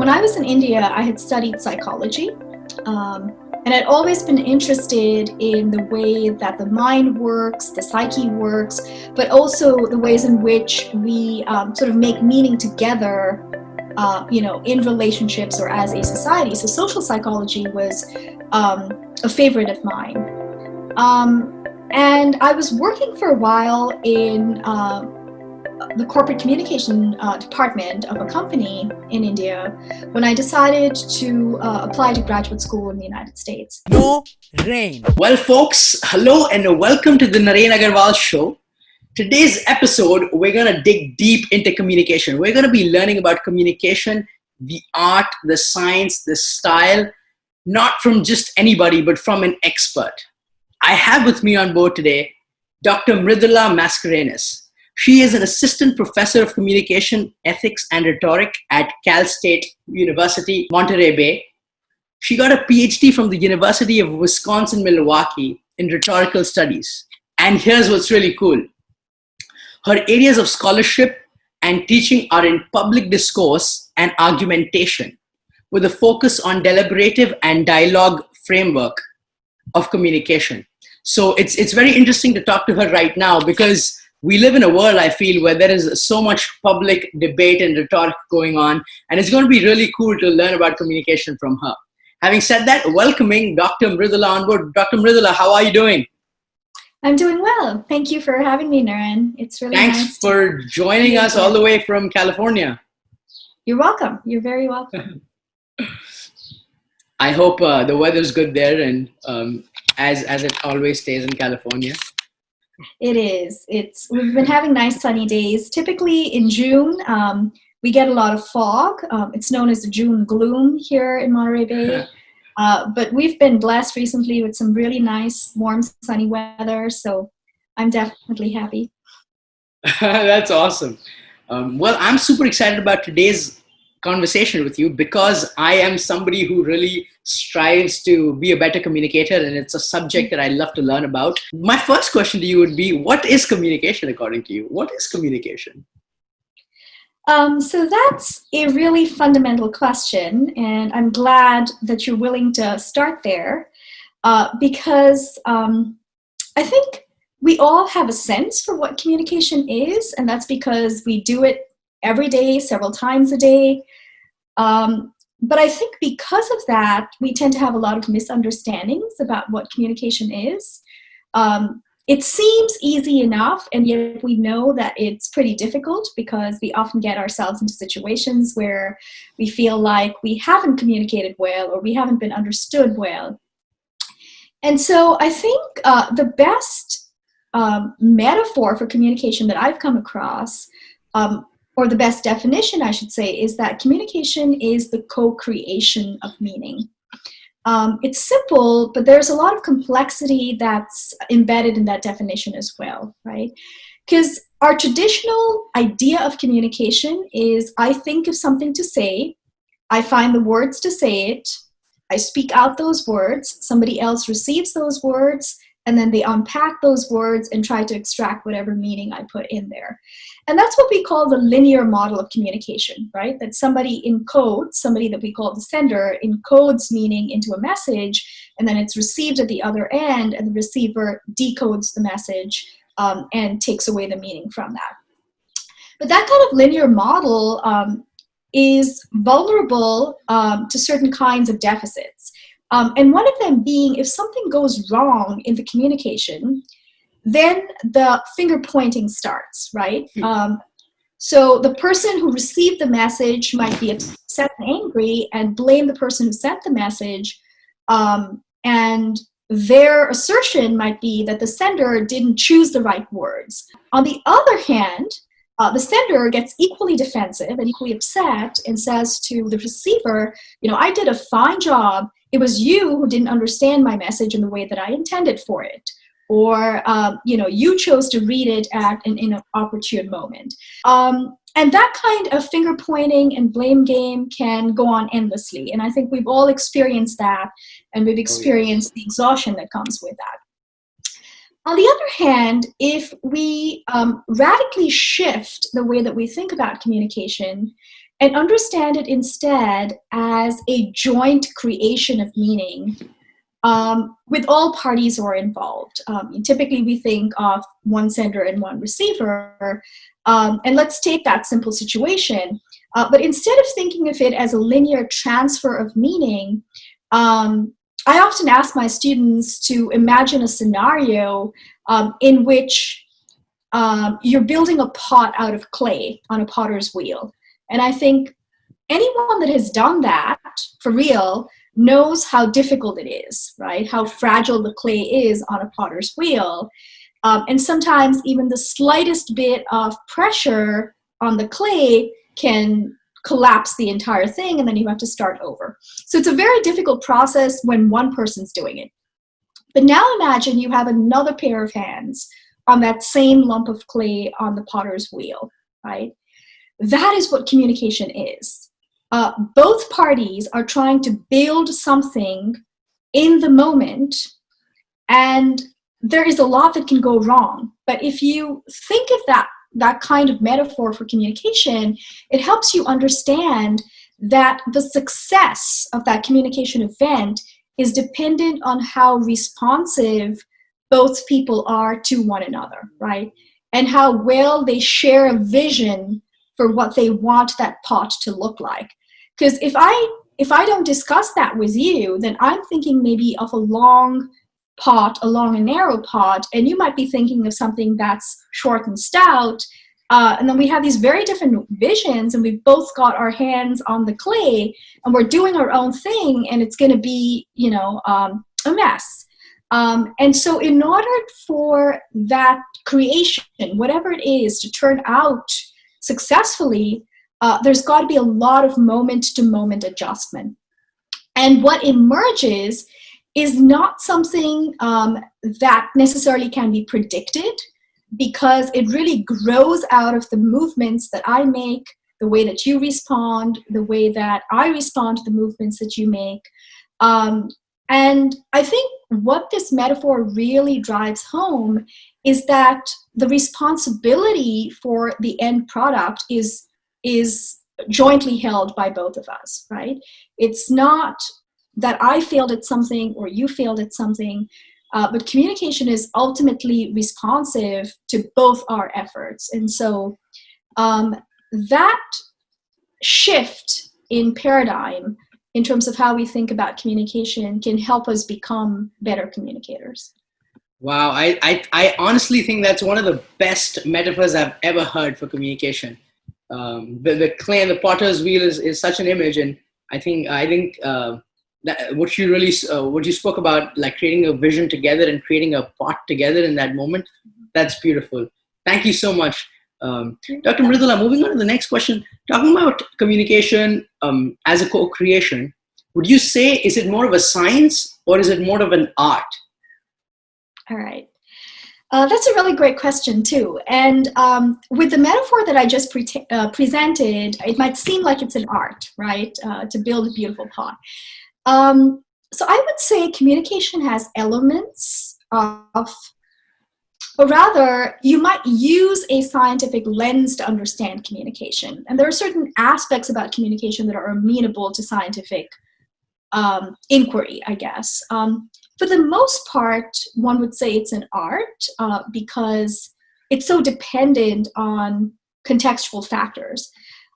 When I was in India, I had studied psychology, and I'd always been interested in the way that the mind works, the psyche works, but also the ways in which we sort of make meaning together, in relationships or as a society. So social psychology was a favorite of mine. And I was working for a while in the corporate communication department of a company in India when I decided to apply to graduate school in the United States. Naren. Well, folks, hello and welcome to the Naren Agarwal show. Today's episode, we're going to dig deep into communication. We're going to be learning about communication, the art, the science, the style, not from just anybody, but from an expert. I have with me on board today, Dr. Mridula Mascarenhas. She is an assistant professor of communication, ethics, and rhetoric at Cal State University, Monterey Bay. She got a Ph.D. from the University of Wisconsin-Milwaukee in rhetorical studies. And here's what's really cool. Her areas of scholarship and teaching are in public discourse and argumentation, with a focus on deliberative and dialogue framework of communication. So it's very interesting to talk to her right now because we live in a world, I feel, where there is so much public debate and rhetoric going on, and it's going to be really cool to learn about communication from her. Having said that, welcoming Dr. Mridula on board. Dr. Mridula, how are you doing? I'm doing well. Thank you for having me, Naren. It's really nice. Thanks for joining us all the way from California. You're welcome. You're very welcome. I hope the weather's good there, and as it always stays in California. It is. We've been having nice sunny days. Typically in June, we get a lot of fog. It's known as the June gloom here in Monterey Bay. But we've been blessed recently with some really nice, warm, sunny weather. So I'm definitely happy. That's awesome. Well, I'm super excited about today's conversation with you because I am somebody who really strives to be a better communicator, and it's a subject that I love to learn about. My first question to you would be, what is communication according to you? What is communication? So that's a really fundamental question, and I'm glad that you're willing to start there because I think we all have a sense for what communication is, and that's because we do it every day, several times a day. But I think because of that, we tend to have a lot of misunderstandings about what communication is. It seems easy enough, and yet we know that it's pretty difficult because we often get ourselves into situations where we feel like we haven't communicated well or we haven't been understood well. And so I think the best metaphor for communication that I've come across, or the best definition, I should say, is that communication is the co-creation of meaning. It's simple, but there's a lot of complexity that's embedded in that definition as well, right? Because our traditional idea of communication is I think of something to say, I find the words to say it, I speak out those words, somebody else receives those words, and then they unpack those words and try to extract whatever meaning I put in there. And that's what we call the linear model of communication, right? That somebody encodes, somebody that we call the sender, encodes meaning into a message, and then it's received at the other end, and the receiver decodes the message and takes away the meaning from that. But that kind of linear model is vulnerable to certain kinds of deficits. And one of them being, if something goes wrong in the communication, then the finger pointing starts, right? So the person who received the message might be upset and angry and blame the person who sent the message. And their assertion might be that the sender didn't choose the right words. On the other hand, the sender gets equally defensive and equally upset and says to the receiver, I did a fine job. It was you who didn't understand my message in the way that I intended for it. Or, you chose to read it at an inopportune moment. And that kind of finger pointing and blame game can go on endlessly. And I think we've all experienced that, and we've experienced the exhaustion that comes with that. On the other hand, if we radically shift the way that we think about communication and understand it instead as a joint creation of meaning with all parties who are involved. Typically, we think of one sender and one receiver, and let's take that simple situation. But instead of thinking of it as a linear transfer of meaning, I often ask my students to imagine a scenario in which you're building a pot out of clay on a potter's wheel. And I think anyone that has done that for real knows how difficult it is, right? How fragile the clay is on a potter's wheel. And sometimes even the slightest bit of pressure on the clay can collapse the entire thing, and then you have to start over. So it's a very difficult process when one person's doing it. But now imagine you have another pair of hands on that same lump of clay on the potter's wheel, right? That is what communication is. Both parties are trying to build something in the moment, and there is a lot that can go wrong. But if you think of that kind of metaphor for communication, it helps you understand that the success of that communication event is dependent on how responsive both people are to one another, right? And how well they share a vision for what they want that pot to look like. Because if I don't discuss that with you, then I'm thinking maybe of a long pot, a long and narrow pot, and you might be thinking of something that's short and stout. And then we have these very different visions, and we've both got our hands on the clay, and we're doing our own thing, and it's going to be, a mess. And so in order for that creation, whatever it is, to turn out successfully, there's got to be a lot of moment-to-moment adjustment. And what emerges is not something that necessarily can be predicted, because it really grows out of the movements that I make, the way that you respond, the way that I respond to the movements that you make. And I think what this metaphor really drives home is that the responsibility for the end product is jointly held by both of us, right? It's not that I failed at something or you failed at something, but communication is ultimately responsive to both our efforts. And so that shift in paradigm in terms of how we think about communication can help us become better communicators. Wow, I honestly think that's one of the best metaphors I've ever heard for communication. The clay and the potter's wheel is such an image, and I think that what you spoke about, like creating a vision together and creating a pot together in that moment, that's beautiful. Thank you so much, Dr. Mridula. Moving on to the next question, talking about communication as a co-creation, would you say, is it more of a science or is it more of an art? All right. That's a really great question, too. And with the metaphor that I just presented, it might seem like it's an art, right, to build a beautiful pot. So I would say communication has elements of, or rather, you might use a scientific lens to understand communication. And there are certain aspects about communication that are amenable to scientific inquiry, I guess. For the most part, one would say it's an art because it's so dependent on contextual factors.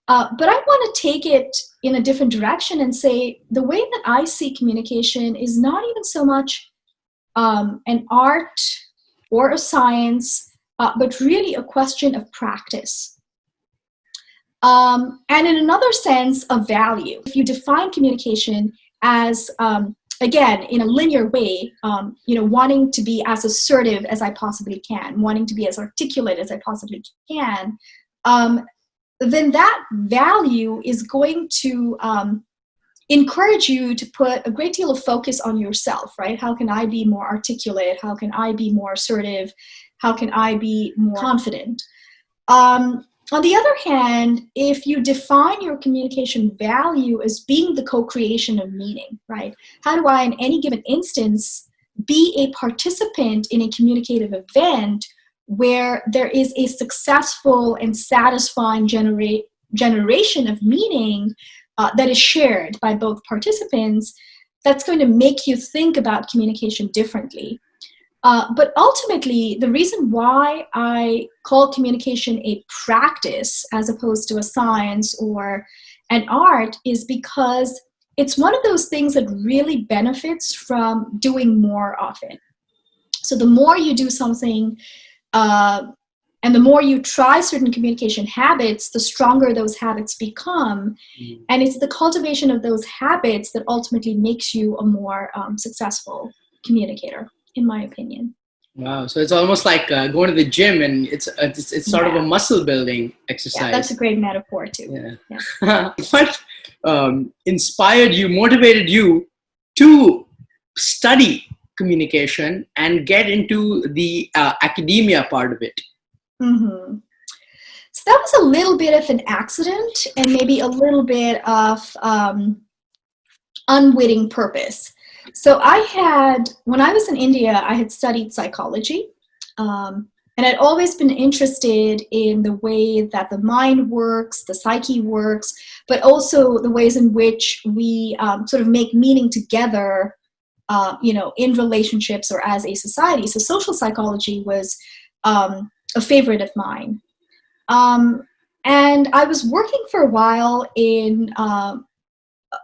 But I want to take it in a different direction and say the way that I see communication is not even so much an art or a science, but really a question of practice. And in another sense, of value. If you define communication as again, in a linear way, wanting to be as assertive as I possibly can, wanting to be as articulate as I possibly can, then that value is going to encourage you to put a great deal of focus on yourself, right? How can I be more articulate? How can I be more assertive? How can I be more confident? On the other hand, if you define your communication value as being the co-creation of meaning, right? How do I, in any given instance, be a participant in a communicative event where there is a successful and satisfying generation of meaning that is shared by both participants, that's going to make you think about communication differently. But ultimately, the reason why I call communication a practice as opposed to a science or an art is because it's one of those things that really benefits from doing more often. So the more you do something, and the more you try certain communication habits, the stronger those habits become. And it's the cultivation of those habits that ultimately makes you a more successful communicator, in my opinion. Wow. So it's almost like going to the gym, and it's sort of a muscle building exercise. Yeah, that's a great metaphor too. Yeah. What inspired you, motivated you to study communication and get into the academia part of it? Mm-hmm. So that was a little bit of an accident and maybe a little bit of unwitting purpose. So when I was in India, I had studied psychology, and I'd always been interested in the way that the mind works, the psyche works, but also the ways in which we sort of make meaning together, in relationships or as a society. So social psychology was a favorite of mine. And I was working for a while in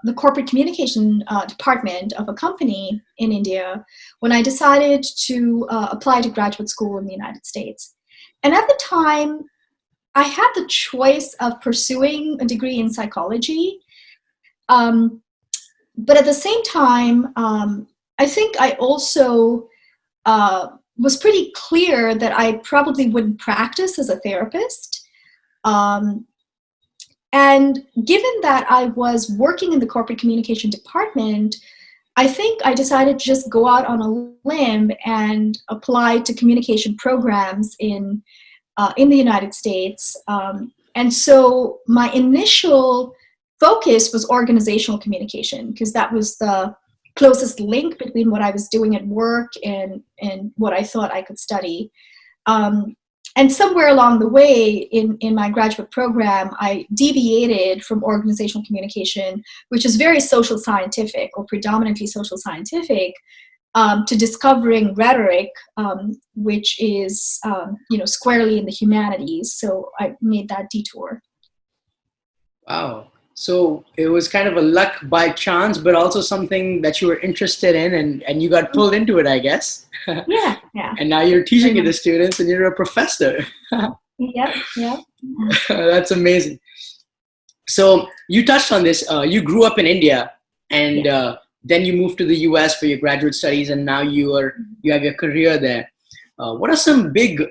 the corporate communication department of a company in India when I decided to apply to graduate school in the United States. And at the time, I had the choice of pursuing a degree in psychology. But at the same time, I think I also was pretty clear that I probably wouldn't practice as a therapist. And given that I was working in the corporate communication department, I think I decided to just go out on a limb and apply to communication programs in the United States. And so my initial focus was organizational communication, because that was the closest link between what I was doing at work and what I thought I could study. And somewhere along the way in my graduate program, I deviated from organizational communication, which is very social scientific or predominantly social scientific, to discovering rhetoric, which is squarely in the humanities. So I made that detour. Wow. So it was kind of a luck by chance, but also something that you were interested in, and you got pulled into it, I guess. Yeah. And now you're teaching it to students, and you're a professor. Yep. That's amazing. So you touched on this. You grew up in India, and then you moved to the US for your graduate studies, and now you have your career there. What are some big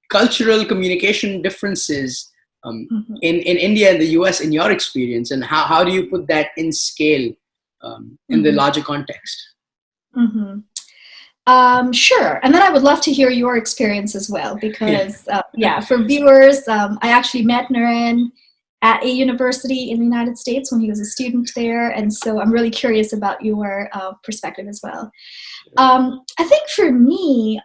cultural communication differences in India and the US in your experience, and how do you put that in scale in the larger context? Sure. And then I would love to hear your experience as well, because for viewers, I actually met Naren at a university in the United States when he was a student there. And so I'm really curious about your perspective as well. I think for me,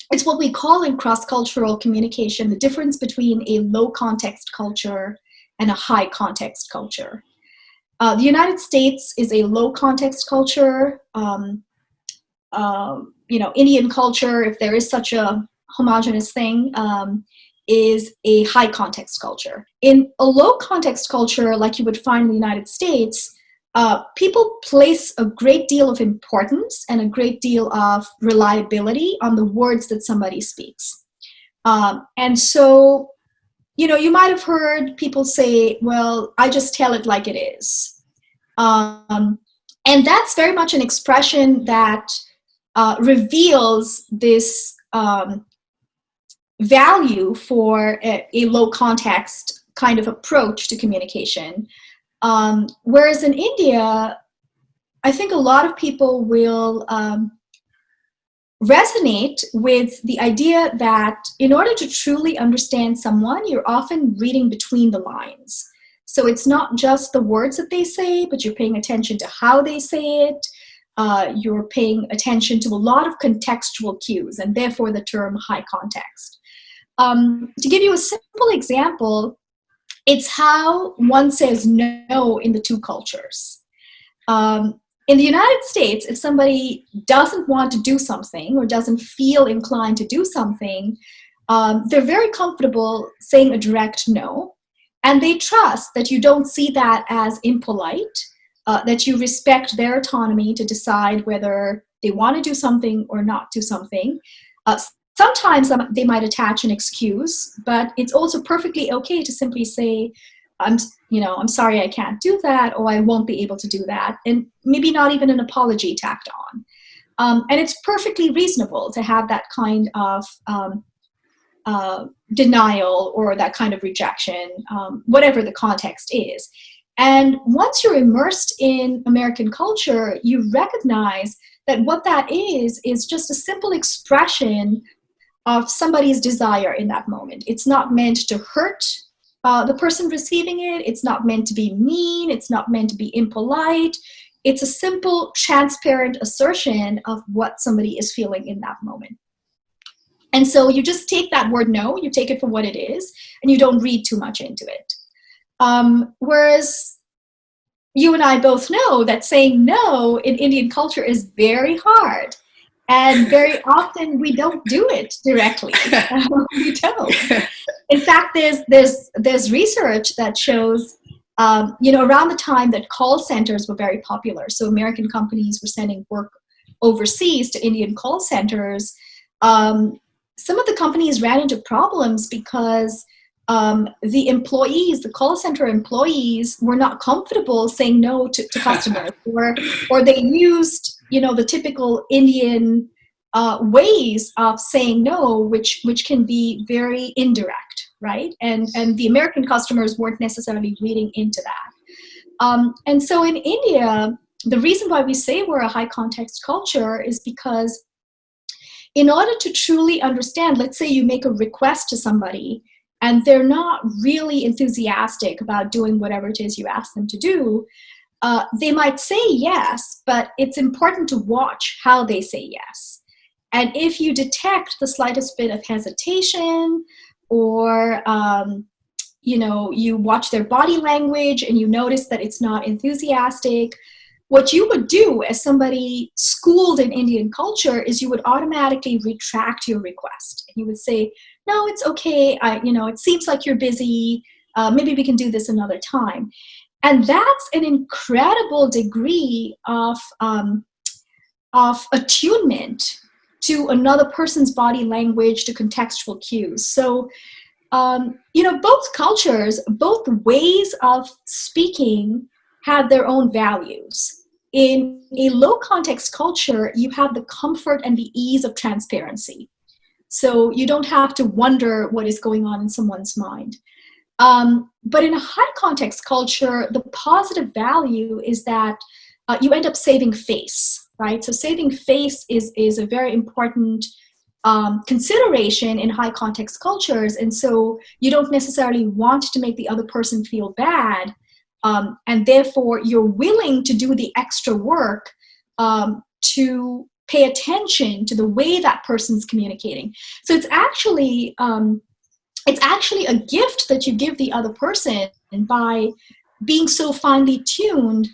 it's what we call in cross-cultural communication, the difference between a low-context culture and a high-context culture. The United States is a low-context culture. Indian culture, if there is such a homogenous thing, is a high-context culture. In a low-context culture, like you would find in the United States, people place a great deal of importance and a great deal of reliability on the words that somebody speaks. And so, you might have heard people say, well, I just tell it like it is. And that's very much an expression that reveals this value for a low context kind of approach to communication. Whereas in India, I think a lot of people will resonate with the idea that in order to truly understand someone, you're often reading between the lines. So it's not just the words that they say, but you're paying attention to how they say it. You're paying attention to a lot of contextual cues, and therefore the term high context. To give you a simple example, It's how one says no in the two cultures. In the United States, if somebody doesn't want to do something or doesn't feel inclined to do something, they're very comfortable saying a direct no. And they trust that you don't see that as impolite, that you respect their autonomy to decide whether they want to do something or not do something. Sometimes they might attach an excuse, but it's also perfectly okay to simply say, I'm sorry, I can't do that, or I won't be able to do that, and maybe not even an apology tacked on. And it's perfectly reasonable to have that kind of denial or that kind of rejection, whatever the context is. And once you're immersed in American culture, you recognize that what that is just a simple expression of somebody's desire in that moment. It's not meant to hurt the person receiving it. It's not meant to be mean. It's not meant to be impolite. It's a simple, transparent assertion of what somebody is feeling in that moment. And so you just take that word no, you take it for what it is, and you don't read too much into it. Whereas you and I both know that saying no in Indian culture is very hard. And very often we don't do it directly. We don't. In fact, there's research that shows, around the time that call centers were very popular, so American companies were sending work overseas to Indian call centers, some of the companies ran into problems because the call center employees were not comfortable saying no to customers, or they used the typical Indian ways of saying no, which can be very indirect, right? And the American customers weren't necessarily reading into that. And so in India, the reason why we say we're a high context culture is because in order to truly understand, let's say you make a request to somebody and they're not really enthusiastic about doing whatever it is you ask them to do, they might say yes, but it's important to watch how they say yes. And if you detect the slightest bit of hesitation, or you watch their body language and you notice that it's not enthusiastic, what you would do as somebody schooled in Indian culture is you would automatically retract your request. You would say, no, it's okay. It seems like you're busy. Maybe we can do this another time. And that's an incredible degree of attunement to another person's body language, to contextual cues. So, both cultures, both ways of speaking have their own values. In a low context culture, you have the comfort and the ease of transparency. So you don't have to wonder what is going on in someone's mind. But in a high context culture, the positive value is that you end up saving face, right? So saving face is a very important consideration in high context cultures. And so you don't necessarily want to make the other person feel bad. And therefore, you're willing to do the extra work to pay attention to the way that person's communicating. So it's actually a gift that you give the other person by being so finely tuned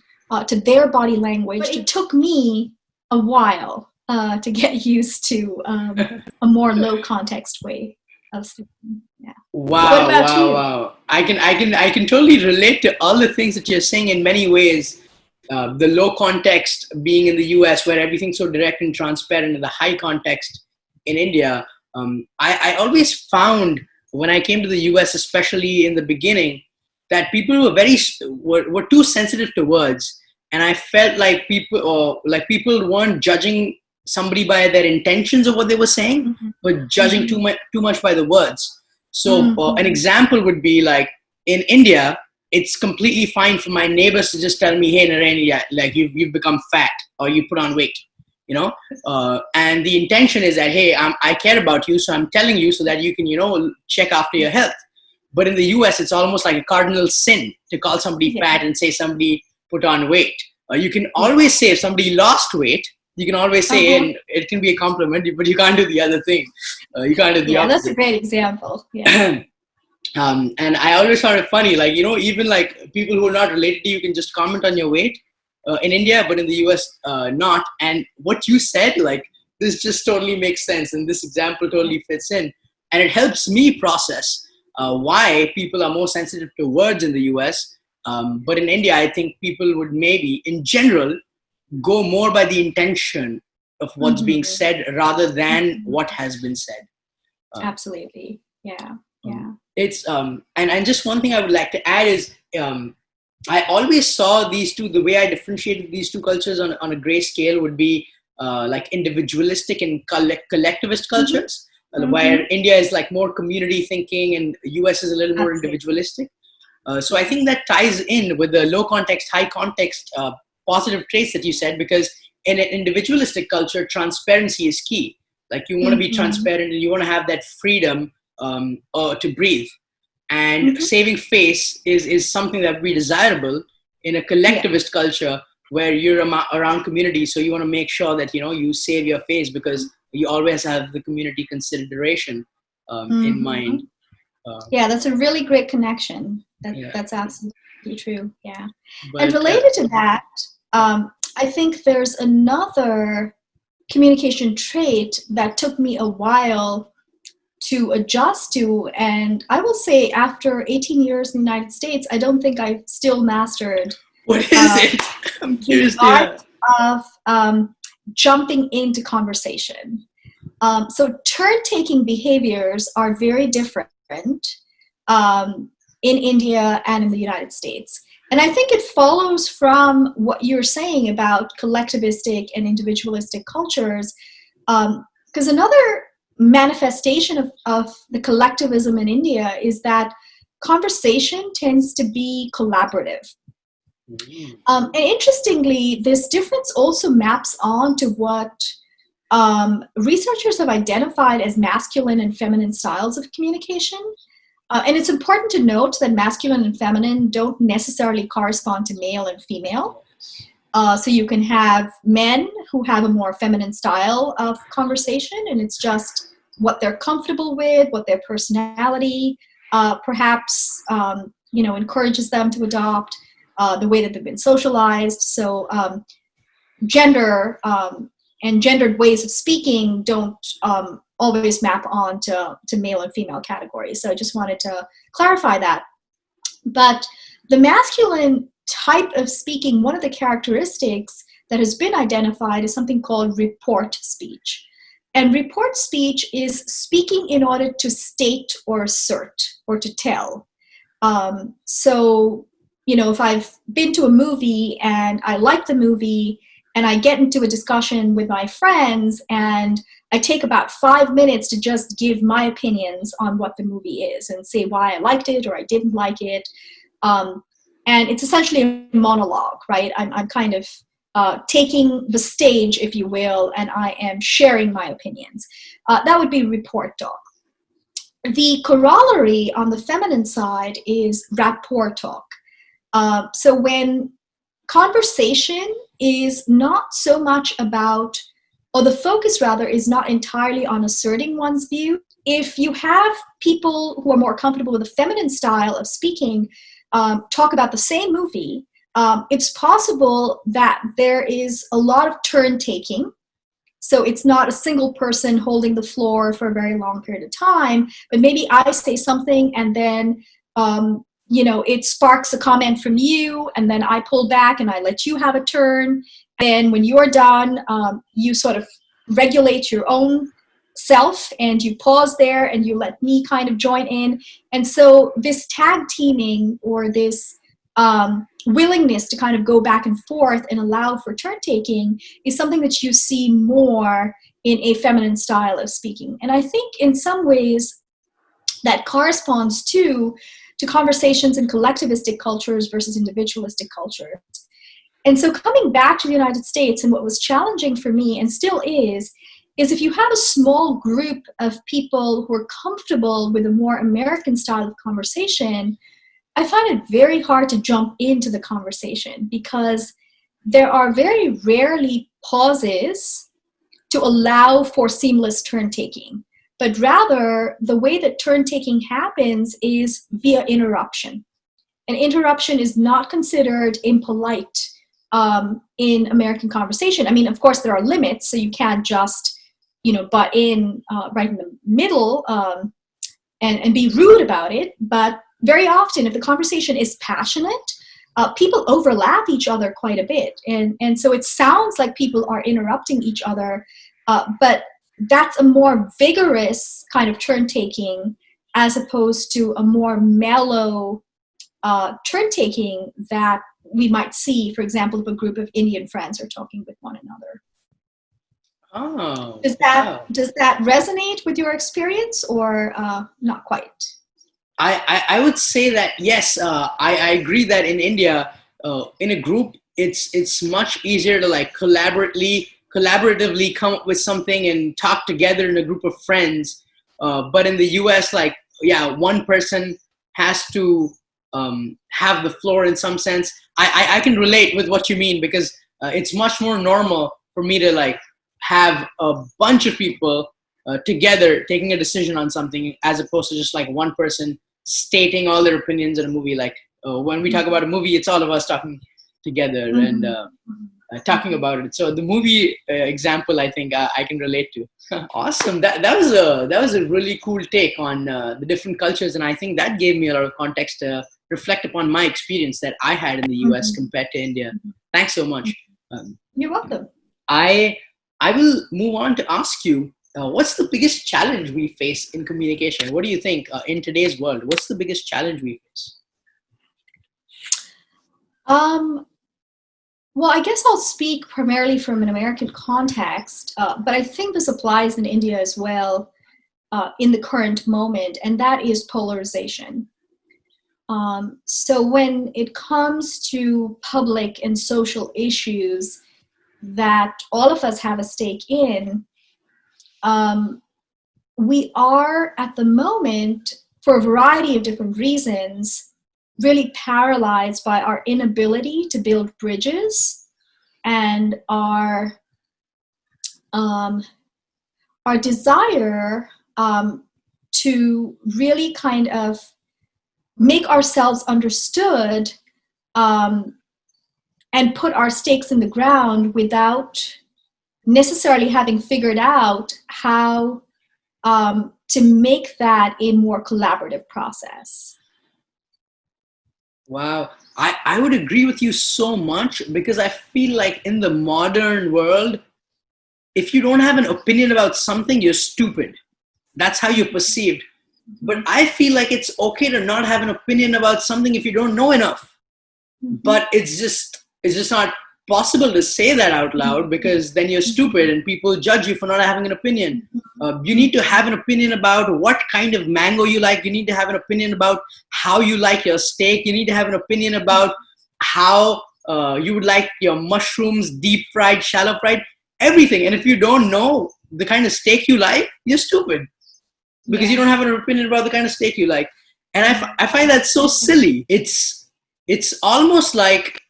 to their body language. But it took me a while to get used to a more low context way of speaking. Yeah. Wow! What about you? Wow! I can totally relate to all the things that you're saying in many ways. The low context being in the US, where everything's so direct and transparent, and the high context in India. I always found when I came to the US, especially in the beginning, that people were too sensitive to words, and I felt like people weren't judging somebody by their intentions of what they were saying, but judging too much by the words. So an example would be like in India, it's completely fine for my neighbors to just tell me, hey, Naren, yeah, like you've become fat or you put on weight, and the intention is that, hey, I care about you, so I'm telling you so that you can, check after your health. But in the US, it's almost like a cardinal sin to call somebody fat and say somebody put on weight. You can always say if somebody lost weight, you can always say, and it can be a compliment, but you can't do the other thing. You can't do the opposite. That's a great example. Yeah. And I always found it funny, like, even like people who are not related to you can just comment on your weight in India, but in the US, not. And what you said, like, this just totally makes sense. And this example totally fits in. And it helps me process why people are more sensitive to words in the US. But in India, I think people would maybe, in general, go more by the intention of what's being said rather than what has been said. Absolutely. Yeah. Yeah. It's and just one thing I would like to add is I always saw these two, the way I differentiated these two cultures on a gray scale would be like individualistic and collectivist cultures, where India is like more community thinking and US is a little more individualistic. So I think that ties in with the low context, high context positive traits that you said, because in an individualistic culture, transparency is key. Like you want to be transparent and you want to have that freedom to breathe. And saving face is something that would be desirable in a collectivist culture where you're around community. So you want to make sure that, you save your face because you always have the community consideration in mind. Yeah, that's a really great connection. That's absolutely true. Yeah. And related to that, I think there's another communication trait that took me a while to adjust to. And I will say after 18 years in the United States, I don't think I've still mastered. What is it? I'm curious the art of jumping into conversation. So turn-taking behaviors are very different in India and in the United States. And I think it follows from what you're saying about collectivistic and individualistic cultures, because another manifestation of the collectivism in India is that conversation tends to be collaborative. And interestingly, this difference also maps on to what researchers have identified as masculine and feminine styles of communication. And it's important to note that masculine and feminine don't necessarily correspond to male and female. So you can have men who have a more feminine style of conversation, and it's just what they're comfortable with, what their personality perhaps encourages them to adopt, the way that they've been socialized. So gender and gendered ways of speaking don't always map on to male and female categories. So I just wanted to clarify that. But the masculine type of speaking, one of the characteristics that has been identified is something called report speech. And report speech is speaking in order to state or assert or to tell. So, if I've been to a movie and I like the movie and I get into a discussion with my friends and I take about 5 minutes to just give my opinions on what the movie is and say why I liked it or I didn't like it. And it's essentially a monologue, right? I'm kind of taking the stage, if you will, and I am sharing my opinions. That would be report talk. The corollary on the feminine side is rapport talk. So when conversation is not so much about, or the focus rather is not entirely on asserting one's view. If you have people who are more comfortable with a feminine style of speaking talk about the same movie, it's possible that there is a lot of turn taking. So it's not a single person holding the floor for a very long period of time, but maybe I say something and then it sparks a comment from you, and then I pull back and I let you have a turn. And when you're done, you sort of regulate your own self and you pause there and you let me kind of join in. And so this tag teaming or this willingness to kind of go back and forth and allow for turn taking is something that you see more in a feminine style of speaking. And I think in some ways that corresponds to conversations in collectivistic cultures versus individualistic cultures. And so coming back to the United States, and what was challenging for me and still is if you have a small group of people who are comfortable with a more American style of conversation, I find it very hard to jump into the conversation because there are very rarely pauses to allow for seamless turn taking. but rather the way that turn-taking happens is via interruption. And interruption is not considered impolite in American conversation. I mean, of course, there are limits, so you can't just, butt in right in the middle and be rude about it. But very often, if the conversation is passionate, people overlap each other quite a bit. And so it sounds like people are interrupting each other, but that's a more vigorous kind of turn-taking as opposed to a more mellow turn-taking that we might see, for example, if a group of Indian friends are talking with one another. Oh, does that resonate with your experience, or not quite? I would say that yes. I agree that in India, in a group, it's much easier to like collaboratively come up with something and talk together in a group of friends. But in the US, like, yeah, one person has to have the floor in some sense. I can relate with what you mean, because it's much more normal for me to like have a bunch of people together taking a decision on something, as opposed to just like one person stating all their opinions in a movie. Like when we talk about a movie, it's all of us talking together and talking about it. So the movie example, I think I can relate to. Awesome. That was a really cool take on the different cultures, and I think that gave me a lot of context to reflect upon my experience that I had in the US compared to India. Thanks so much. You're welcome. I will move on to ask you, what's the biggest challenge we face in communication? What do you think in today's world? What's the biggest challenge we face? Well, I guess I'll speak primarily from an American context, but I think this applies in India as well in the current moment, and that is polarization. So when it comes to public and social issues that all of us have a stake in, we are at the moment, for a variety of different reasons, really paralyzed by our inability to build bridges and our desire to really kind of make ourselves understood and put our stakes in the ground without necessarily having figured out how to make that a more collaborative process. Wow. I would agree with you so much, because I feel like in the modern world, if you don't have an opinion about something, you're stupid. That's how you're perceived. But I feel like it's okay to not have an opinion about something if you don't know enough. But it's just not possible to say that out loud, because then you're stupid and people judge you for not having an opinion. You need to have an opinion about what kind of mango you like. You need to have an opinion about how you like your steak. You need to have an opinion about how you would like your mushrooms, deep fried, shallow fried, everything. And if you don't know the kind of steak you like, you're stupid, because you don't have an opinion about the kind of steak you like. And I find that so silly. It's almost like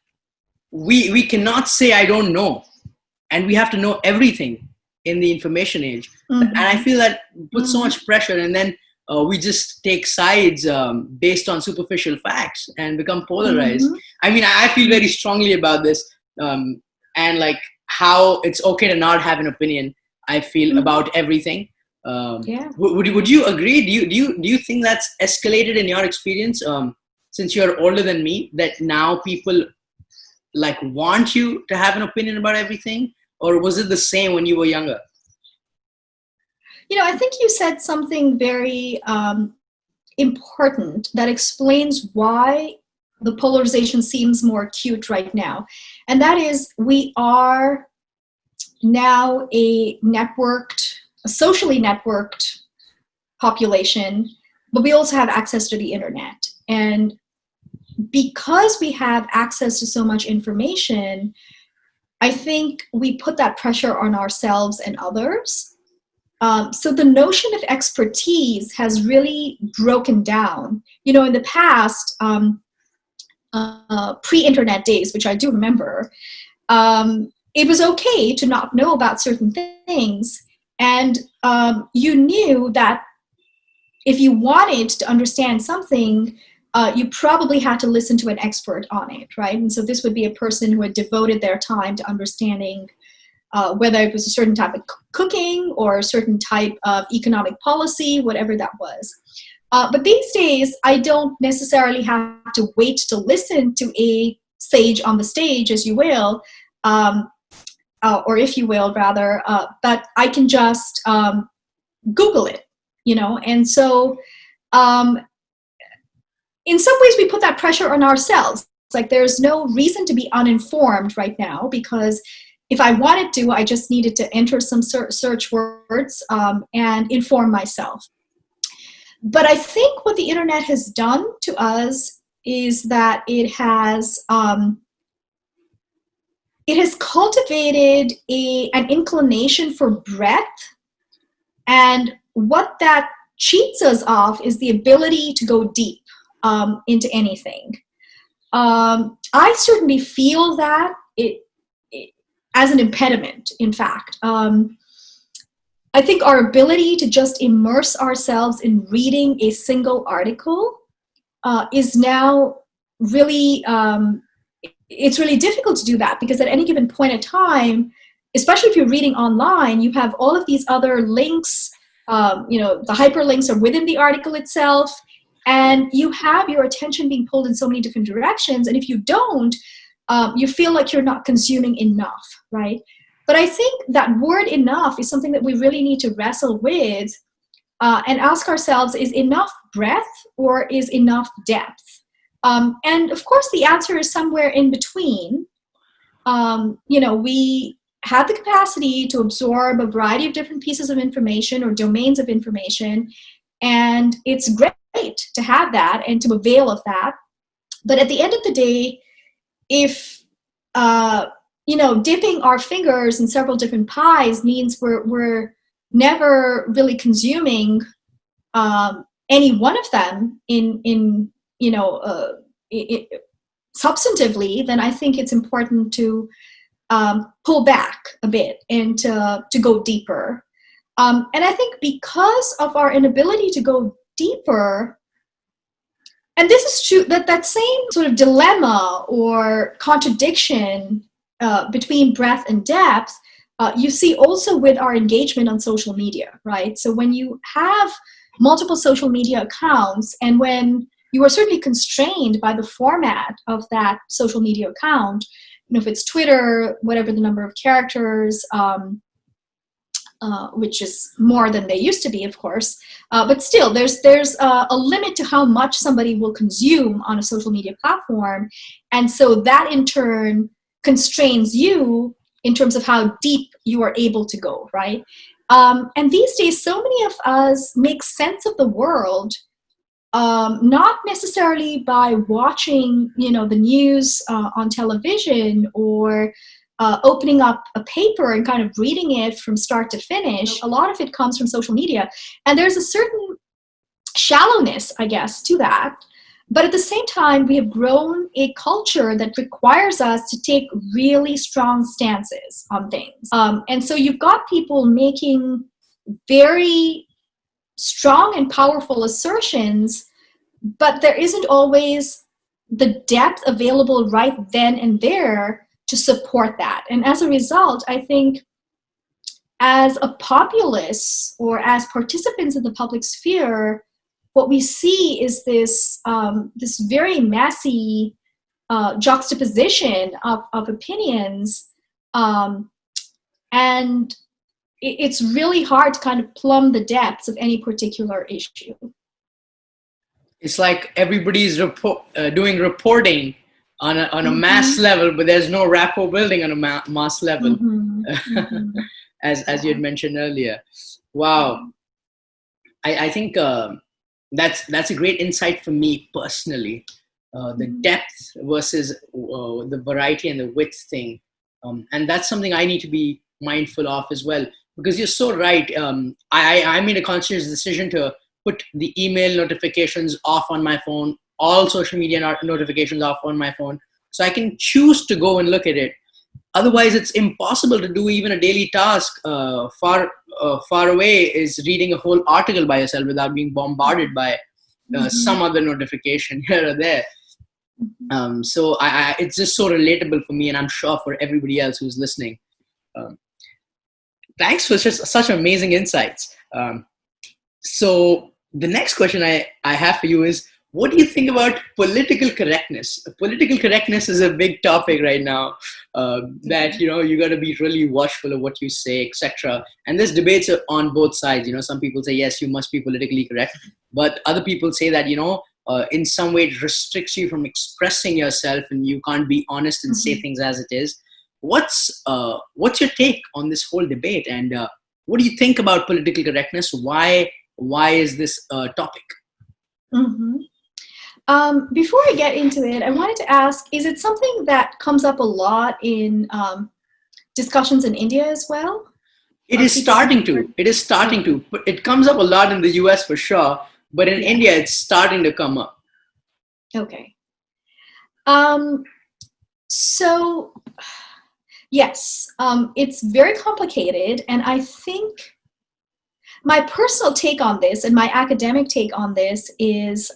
we cannot say I don't know, and we have to know everything in the information age. And I feel that puts so much pressure, and then we just take sides based on superficial facts and become polarized. I mean, I feel very strongly about this, and like how it's okay to not have an opinion, I feel, about everything. Would you agree? Do you think that's escalated in your experience, since you're older than me, that now people like want you to have an opinion about everything, or was it the same when you were younger? I think you said something very important that explains why the polarization seems more acute right now. And that is, we are now a socially networked population, but we also have access to the internet. And because we have access to so much information, I think we put that pressure on ourselves and others. So the notion of expertise has really broken down. In the past, pre-internet days, which I do remember, it was okay to not know about certain things. And you knew that if you wanted to understand something, you probably had to listen to an expert on it, right? And so this would be a person who had devoted their time to understanding whether it was a certain type of cooking or a certain type of economic policy, whatever that was. But these days, I don't necessarily have to wait to listen to a sage on the stage, as you will, or if you will, rather, but I can just Google it, and so in some ways we put that pressure on ourselves. It's like there's no reason to be uninformed right now, because if I wanted to, I just needed to enter some search words and inform myself. But I think what the internet has done to us is that it has cultivated an inclination for breadth, and what that cheats us of is the ability to go deep into anything. I certainly feel that it as an impediment, in fact. I think our ability to just immerse ourselves in reading a single article is now really, it's really difficult to do that, because at any given point in time, especially if you're reading online, you have all of these other links, the hyperlinks are within the article itself, and you have your attention being pulled in so many different directions, and if you don't, you feel like you're not consuming enough, right? But I think that word enough is something that we really need to wrestle with and ask ourselves, is enough breadth or is enough depth? And of course, the answer is somewhere in between. We have the capacity to absorb a variety of different pieces of information or domains of information, and it's great to have that and to avail of that. But at the end of the day, if dipping our fingers in several different pies means we're never really consuming any one of them substantively, then I think it's important to pull back a bit and to go deeper. And I think because of our inability to go deeper, and this is true, that same sort of dilemma or contradiction between breadth and depth, you see also with our engagement on social media, right? So when you have multiple social media accounts, and when you are certainly constrained by the format of that social media account, if it's Twitter, whatever the number of characters, which is more than they used to be, of course, but still, there's a limit to how much somebody will consume on a social media platform, and so that in turn constrains you in terms of how deep you are able to go, right? And these days, so many of us make sense of the world, not necessarily by watching, the news on television or opening up a paper and kind of reading it from start to finish. A lot of it comes from social media. And there's a certain shallowness, I guess, to that. But at the same time, we have grown a culture that requires us to take really strong stances on things. And so you've got people making very strong and powerful assertions, but there isn't always the depth available right then and there to support that. And as a result, I think as a populace or as participants in the public sphere, what we see is this very messy juxtaposition of opinions, and it's really hard to kind of plumb the depths of any particular issue. It's like everybody's doing reporting on a mass level, but there's no rapport building on a mass level, as you had mentioned earlier. Wow, I think that's a great insight for me personally. The depth versus the variety and the width thing, and that's something I need to be mindful of as well. Because you're so right. I made a conscious decision to put the email notifications off on my phone, all social media notifications off on my phone, so I can choose to go and look at it. Otherwise, it's impossible to do even a daily task. Far away is reading a whole article by yourself without being bombarded by some other notification here or there. So it's just so relatable for me, and I'm sure for everybody else who's listening. Thanks for such amazing insights. So the next question I have for you is, what do you think about political correctness? Political correctness is a big topic right now, that, you got to be really watchful of what you say, etc. And there's debates on both sides. Some people say, yes, you must be politically correct. But other people say that, in some way it restricts you from expressing yourself and you can't be honest and say things as it is. What's your take on this whole debate? And what do you think about political correctness? Why is this topic? Before I get into it, I wanted to ask, is it something that comes up a lot in discussions in India as well? It is starting to. But it comes up a lot in the US for sure. But in India, it's starting to come up. Okay. So, yes, it's very complicated. And I think my personal take on this and my academic take on this is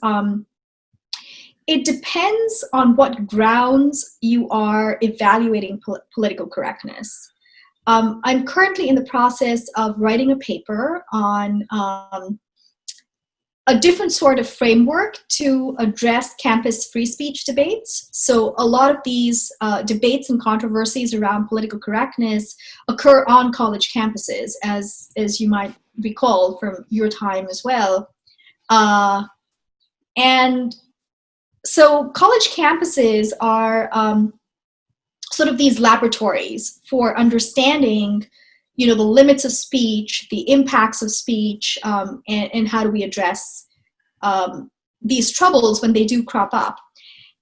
it depends on what grounds you are evaluating political correctness. I'm currently in the process of writing a paper on a different sort of framework to address campus free speech debates. So a lot of these debates and controversies around political correctness occur on college campuses, as you might recall from your time as well. And so college campuses are sort of these laboratories for understanding the limits of speech, the impacts of speech, and how do we address these troubles when they do crop up.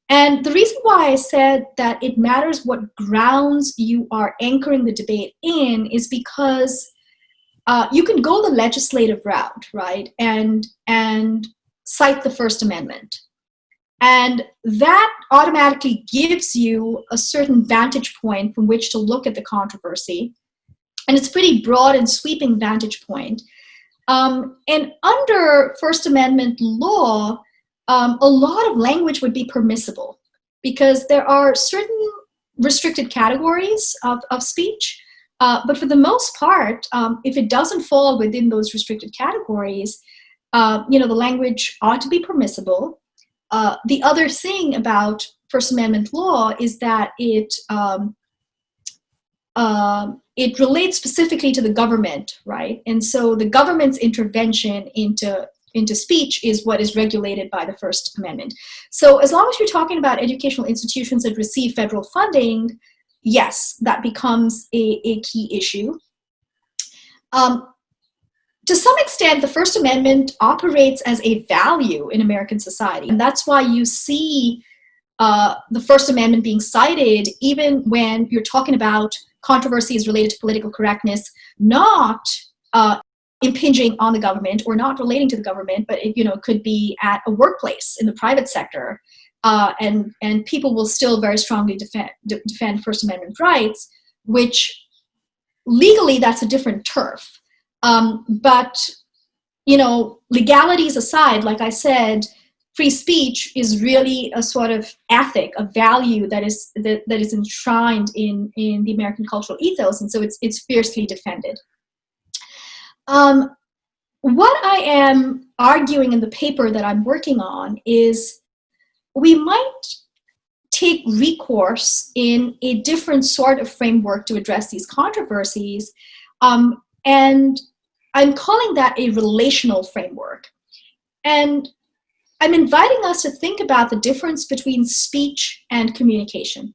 And the reason why I said that it matters what grounds you are anchoring the debate in is because you can go the legislative route, right, and cite the First Amendment. And that automatically gives you a certain vantage point from which to look at the controversy. And it's a pretty broad and sweeping vantage point. And under First Amendment law, a lot of language would be permissible because there are certain restricted categories of speech. But for the most part, if it doesn't fall within those restricted categories, the language ought to be permissible. The other thing about First Amendment law is that it relates specifically to the government, right? And so the government's intervention into speech is what is regulated by the First Amendment. So as long as you're talking about educational institutions that receive federal funding, yes, that becomes a key issue. To some extent, the First Amendment operates as a value in American society. And that's why you see the First Amendment being cited even when you're talking about controversies related to political correctness, not impinging on the government or not relating to the government, but it could be at a workplace in the private sector. And people will still very strongly defend First Amendment rights, which legally that's a different turf. But legalities aside, like I said, free speech is really a sort of ethic, a value that is enshrined in the American cultural ethos, and so it's fiercely defended. What I am arguing in the paper that I'm working on is we might take recourse in a different sort of framework to address these controversies, and I'm calling that a relational framework. And I'm inviting us to think about the difference between speech and communication.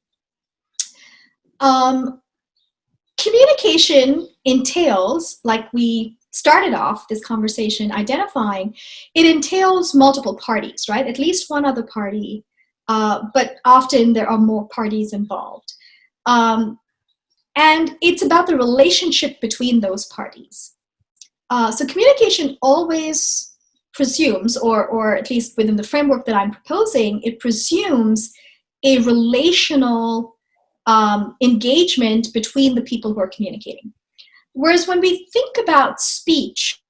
Communication entails, like we started off this conversation identifying, it entails multiple parties, right? At least one other party, but often there are more parties involved. And it's about the relationship between those parties. So communication always presumes, or at least within the framework that I'm proposing, it presumes a relational engagement between the people who are communicating. Whereas when we think about speech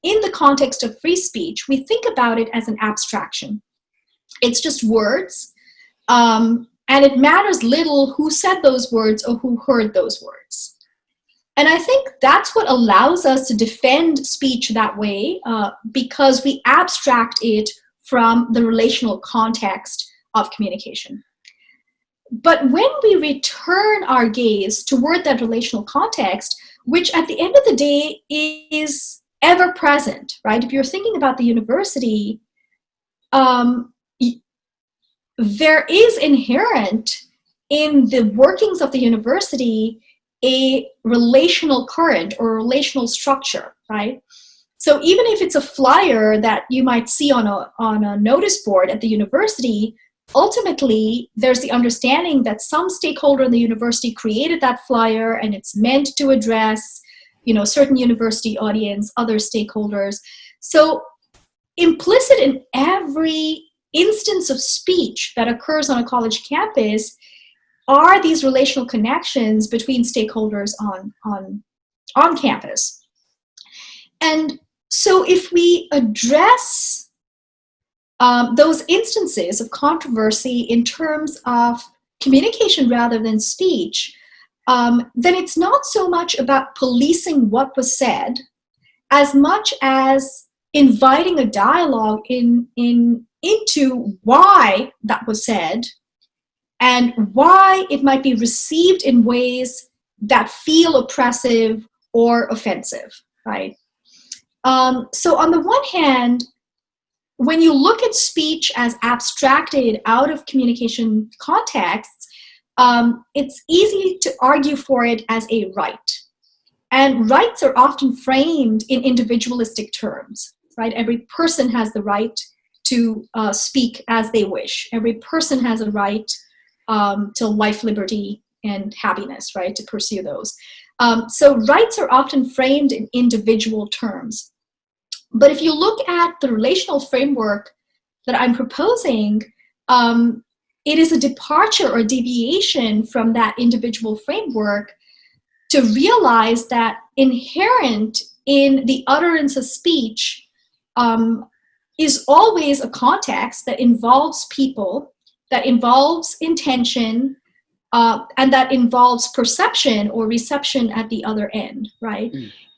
in the context of free speech, we think about it as an abstraction. It's just words, and it matters little who said those words or who heard those words. And I think that's what allows us to defend speech that way, because we abstract it from the relational context of communication. But when we return our gaze toward that relational context, which at the end of the day is ever present, right? If you're thinking about the university, there is inherent in the workings of the university a relational current or relational structure, right? So even if it's a flyer that you might see on a notice board at the university, ultimately there's the understanding that some stakeholder in the university created that flyer and it's meant to address, certain university audience, other stakeholders. So implicit in every instance of speech that occurs on a college campus are these relational connections between stakeholders on campus. And so if we address those instances of controversy in terms of communication rather than speech, then it's not so much about policing what was said as much as inviting a dialogue into why that was said and why it might be received in ways that feel oppressive or offensive, right? So on the one hand, when you look at speech as abstracted out of communication contexts, it's easy to argue for it as a right. And rights are often framed in individualistic terms, right? Every person has the right to speak as they wish. Every person has a right to life, liberty, and happiness, right? To pursue those. So rights are often framed in individual terms. But if you look at the relational framework that I'm proposing, it is a departure or deviation from that individual framework to realize that inherent in the utterance of speech is always a context that involves people, that involves intention, and that involves perception or reception at the other end, right?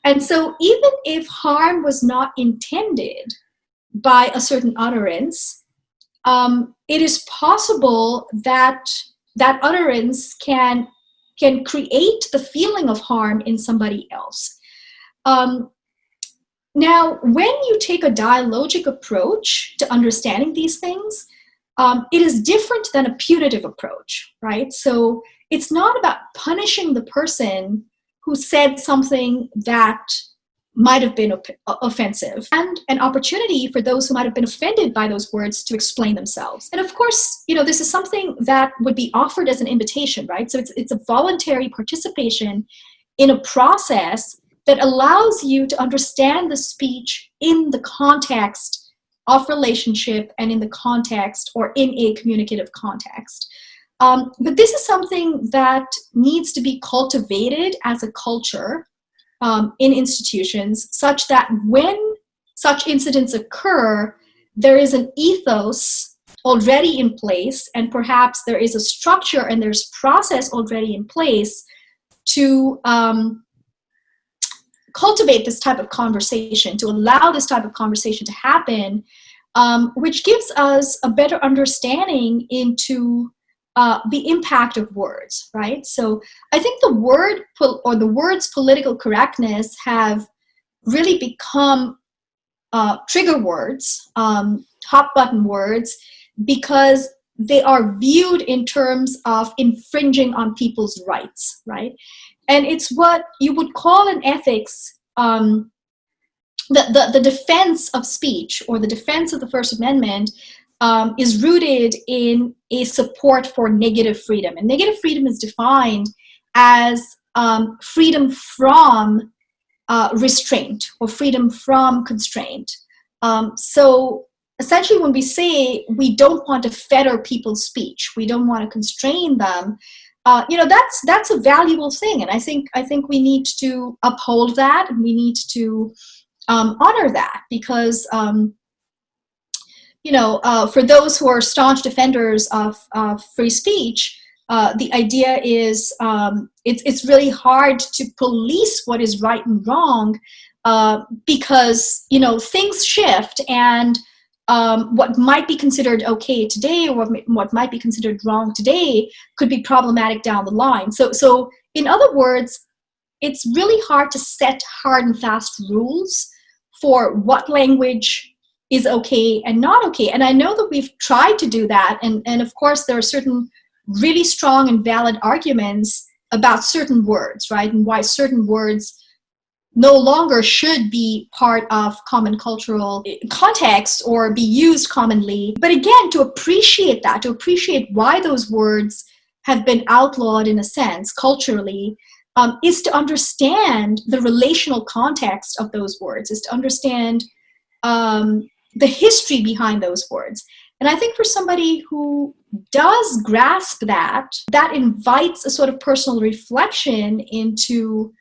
And so even if harm was not intended by a certain utterance, it is possible that that utterance can create the feeling of harm in somebody else. Now, when you take a dialogic approach to understanding these things, it is different than a punitive approach, right? So it's not about punishing the person who said something that might have been offensive, and an opportunity for those who might have been offended by those words to explain themselves. And of course, this is something that would be offered as an invitation, right? So it's a voluntary participation in a process that allows you to understand the speech in the context of relationship and in the context or in a communicative context. But this is something that needs to be cultivated as a culture in institutions, such that when such incidents occur, there is an ethos already in place, and perhaps there is a structure and there's process already in place to cultivate this type of conversation, to allow this type of conversation to happen, which gives us a better understanding into the impact of words, right? So I think the words political correctness have really become trigger words, hot button words, because they are viewed in terms of infringing on people's rights, right? And it's what you would call in ethics the defense of speech, or the defense of the First Amendment, is rooted in a support for negative freedom. And negative freedom is defined as freedom from restraint or freedom from constraint. So essentially, when we say we don't want to fetter people's speech, we don't want to constrain them, that's a valuable thing, and I think we need to uphold that, and we need to honor that, because for those who are staunch defenders of free speech, the idea is it's really hard to police what is right and wrong, because things shift, and what might be considered okay today, or what might be considered wrong today, could be problematic down the line. So in other words, it's really hard to set hard and fast rules for what language is okay and not okay. And I know that we've tried to do that, and of course there are certain really strong and valid arguments about certain words, right? And why certain words no longer should be part of common cultural context or be used commonly. But again, to appreciate that, to appreciate why those words have been outlawed in a sense culturally, is to understand the relational context of those words, is to understand the history behind those words. And I think for somebody who does grasp that, that invites a sort of personal reflection into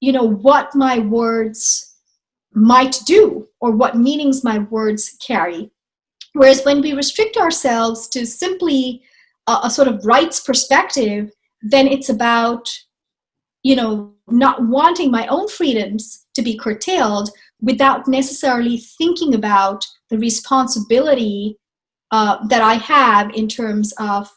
what my words might do, or what meanings my words carry. Whereas when we restrict ourselves to simply a sort of rights perspective, then it's about, not wanting my own freedoms to be curtailed without necessarily thinking about the responsibility that I have in terms of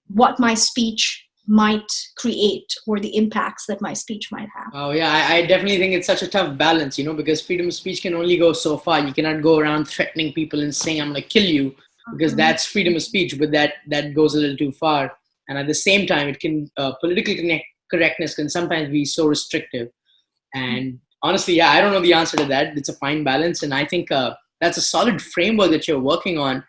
what my speech might create, or the impacts that my speech might have. Oh yeah, I definitely think it's such a tough balance, because freedom of speech can only go so far. You cannot go around threatening people and saying, I'm going to kill you, because that's freedom of speech, but that goes a little too far. And at the same time, it can, political correctness can sometimes be so restrictive. And honestly, I don't know the answer to that. It's a fine balance. And I think that's a solid framework that you're working on.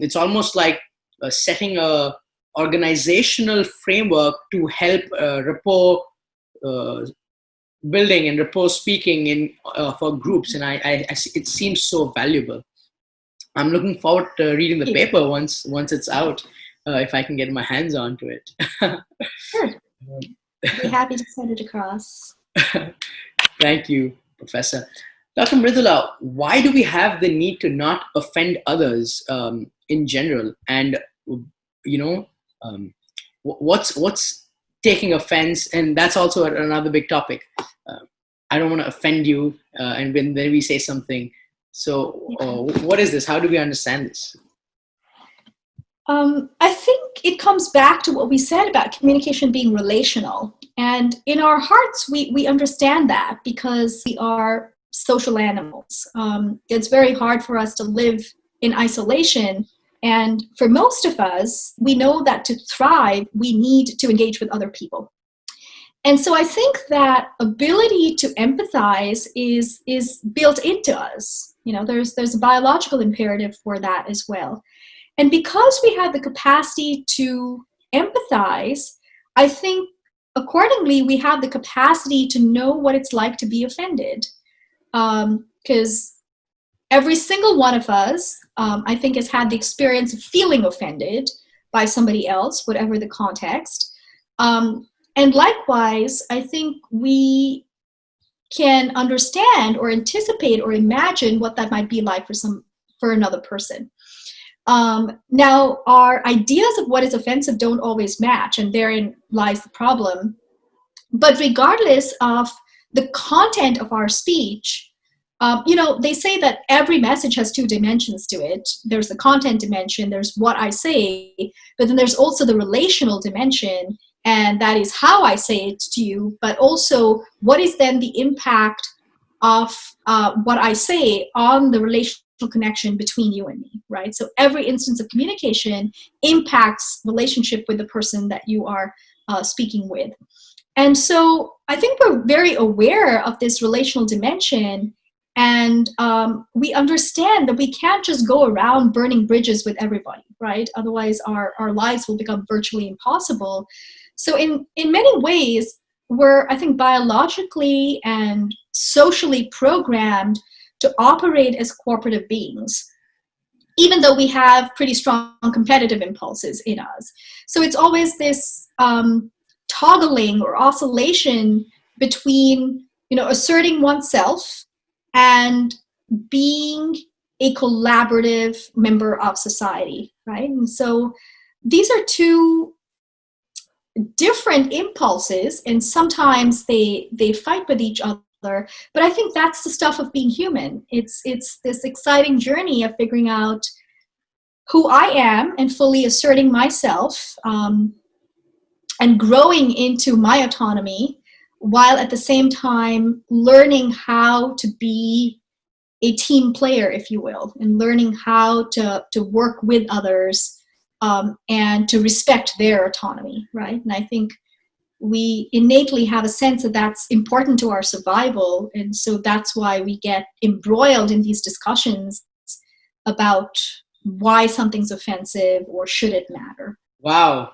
It's almost like setting a organizational framework to help rapport building and rapport speaking in for groups, and it seems so valuable. I'm looking forward to reading the paper once it's out, if I can get my hands onto it. Sure. I'd be happy to send it across. Thank you, Professor. Dr. Mridula, why do we have the need to not offend others in general? And what's taking offense? And that's also another big topic. I don't want to offend you, and then we say something. So what is this? How do we understand this? I think it comes back to what we said about communication being relational. And in our hearts, we understand that, because we are social animals. It's very hard for us to live in isolation. And for most of us, we know that to thrive, we need to engage with other people. And so I think that ability to empathize is built into us. There's a biological imperative for that as well. And because we have the capacity to empathize, I think accordingly, we have the capacity to know what it's like to be offended. Because every single one of us, I think, has had the experience of feeling offended by somebody else, whatever the context. And likewise, I think we can understand or anticipate or imagine what that might be like for another person. Now, our ideas of what is offensive don't always match, and therein lies the problem. But regardless of the content of our speech, they say that every message has two dimensions to it. There's the content dimension, there's what I say, but then there's also the relational dimension, and that is how I say it to you, but also what is then the impact of what I say on the relational connection between you and me, right? So every instance of communication impacts relationship with the person that you are speaking with. And so I think we're very aware of this relational dimension, and we understand that we can't just go around burning bridges with everybody, right? Otherwise our lives will become virtually impossible. So in many ways, we're, I think, biologically and socially programmed to operate as cooperative beings. even though we have pretty strong competitive impulses in us. So it's always this toggling or oscillation between, asserting oneself and being a collaborative member of society, right? And so these are two different impulses, and sometimes they fight with each other. But I think that's the stuff of being human. It's this exciting journey of figuring out who I am and fully asserting myself, and growing into my autonomy, while at the same time learning how to be a team player, if you will, and learning how to work with others, and to respect their autonomy, right? And I think we innately have a sense that that's important to our survival, and so that's why we get embroiled in these discussions about why something's offensive or should it matter. Wow.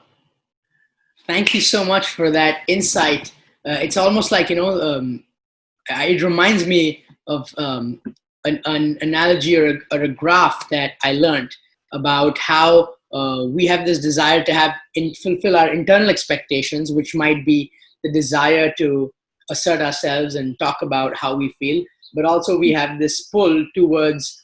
Thank you so much for that insight. It's almost like, it reminds me of an analogy or a graph that I learned about how we have this desire to fulfill our internal expectations, which might be the desire to assert ourselves and talk about how we feel. But also we have this pull towards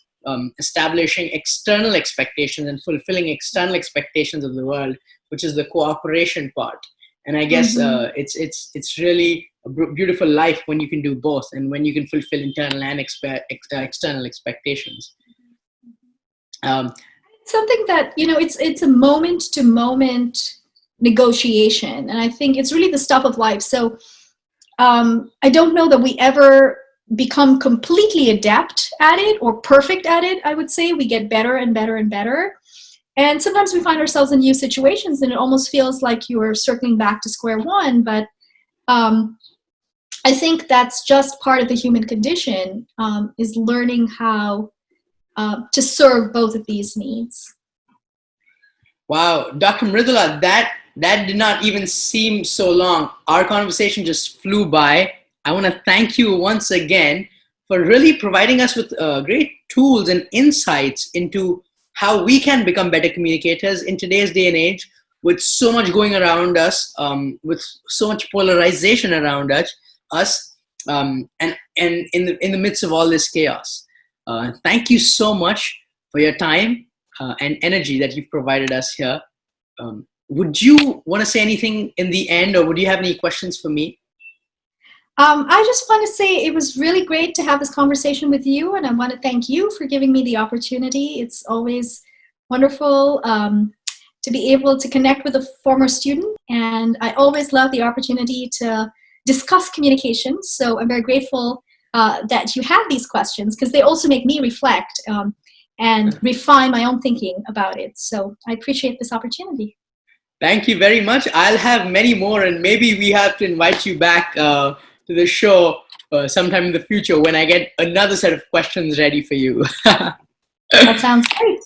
establishing external expectations and fulfilling external expectations of the world, which is the cooperation part. And I guess it's really a beautiful life when you can do both, and when you can fulfill internal and external expectations. Something that, it's a moment to moment negotiation, and I think it's really the stuff of life. So I don't know that we ever become completely adept at it or perfect at it. I would say we get better and better and better. And sometimes we find ourselves in new situations and it almost feels like you are circling back to square one. But I think that's just part of the human condition, is learning how to serve both of these needs. Wow, Dr. Mridula, that did not even seem so long. Our conversation just flew by. I want to thank you once again for really providing us with great tools and insights into how we can become better communicators in today's day and age, with so much going around us, with so much polarization around us, and in the midst of all this chaos. Thank you so much for your time and energy that you've provided us here. Would you want to say anything in the end, or would you have any questions for me? I just want to say it was really great to have this conversation with you, and I want to thank you for giving me the opportunity. It's always wonderful to be able to connect with a former student, and I always love the opportunity to discuss communication. So I'm very grateful that you have these questions, because they also make me reflect and refine my own thinking about it. So I appreciate this opportunity. Thank you very much. I'll have many more, and maybe we have to invite you back to the show sometime in the future when I get another set of questions ready for you. That sounds great.